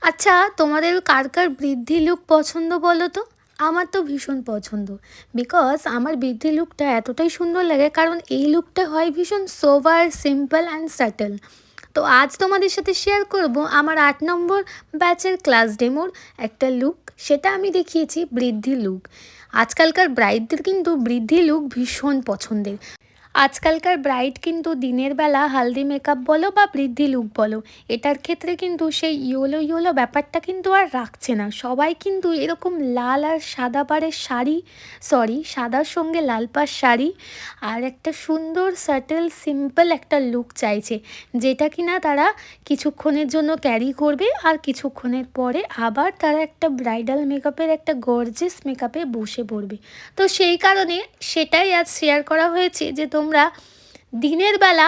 আচ্ছা, তোমাদের কার কার বৃদ্ধি লুক পছন্দ বলো তো? আমার তো ভীষণ পছন্দ। বিকজ আমার বৃদ্ধি লুকটা এতটাই সুন্দর লাগে, কারণ এই লুকটা হয় ভীষণ সোবার, সিম্পল অ্যান্ড স্যাটেল। তো আজ তোমাদের সাথে শেয়ার করব আমার ৮ নম্বর ব্যাচের ক্লাস ডেমোর একটা লুক। সেটা আমি দেখিয়েছি বৃদ্ধি লুক। আজকালকার ব্রাইডদের কিন্তু বৃদ্ধি লুক ভীষণ পছন্দের। আজকালকার ব্রাইড কিন্তু দিনের বেলা হালদি মেকআপ বলো বা বৃদ্ধি লুক বলো, এটার ক্ষেত্রে কিন্তু সেই ইয়োলো ইয়োলো ব্যাপারটা কিন্তু আর রাখছে না। সবাই কিন্তু এরকম লাল আর সাদা পাড়ের শাড়ি, সাদার সঙ্গে লাল পাড় শাড়ি আর একটা সুন্দর সাটেল সিম্পল একটা লুক চাইছে, যেটা কিনা তারা কিছুক্ষণের জন্য ক্যারি করবে আর কিছুক্ষণের পরে আবার তারা একটা ব্রাইডাল মেকআপের একটা গর্জিয়াস মেকআপে বসে পড়বে। তো সেই কারণে সেটাই আজ শেয়ার করা হয়েছে যে তোমরা দিনের বেলা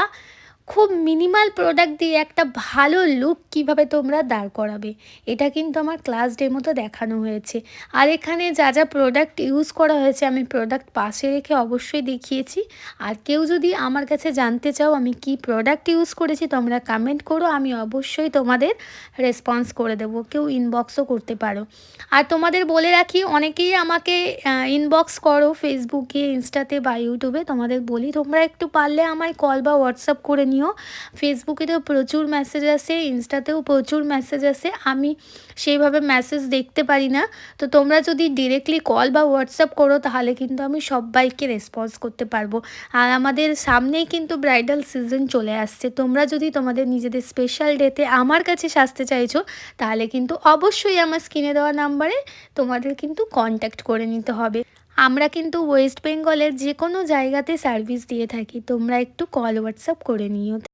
খুব মিনিমাল প্রোডাক্ট দিয়ে একটা ভালো লুক কিভাবে তোমরা দাঁড় করাবে। এটা কিন্তু আমার ক্লাস ডেমোতে দেখানো হয়েছে। আর এখানে যা যা প্রোডাক্ট ইউজ করা হয়েছে আমি প্রোডাক্ট পাশে রেখে অবশ্যই দেখিয়েছি। আর কেউ যদি আমার কাছে জানতে চাও আমি কি প্রোডাক্ট ইউজ করেছি, তোমরা কমেন্ট করো, আমি অবশ্যই তোমাদের রেসপন্স করে দেবো। কেউ ইনবক্সও করতে পারো। আর তোমাদের বলে রাখি, অনেকেই আমাকে ইনবক্স করো ফেসবুকে, ইনস্টাতে বা ইউটিউবে। তোমাদের বলি তোমরা একটু পারলে আমায় কল বা হোয়াটসঅ্যাপ করে নিও। ফেসবুকেতেও প্রচুর মেসেজ আসে, ইনস্টাতেও প্রচুর মেসেজ আসে, আমি সেইভাবে মেসেজ দেখতে পারি না। তো তোমরা যদি ডিরেক্টলি কল বা হোয়াটসঅ্যাপ করো তাহলে কিন্তু আমি সবাইকে রেসপন্স করতে পারবো। আর আমাদের সামনেই কিন্তু ব্রাইডাল সিজন চলে আসছে। তোমরা যদি তোমাদের নিজেদের স্পেশাল ডেতে আমার কাছে সাজতে চাইছো তাহলে কিন্তু অবশ্যই আমার স্ক্রিনে দেওয়া নাম্বারে তোমাদের কিন্তু কন্ট্যাক্ট করে নিতে হবে। আমরা কিন্তু ওয়েস্ট বেঙ্গলের যে কোনো জায়গাতে সার্ভিস দিয়ে থাকি, তোমরা একটু কল হোয়াটসঅ্যাপ করে নিও।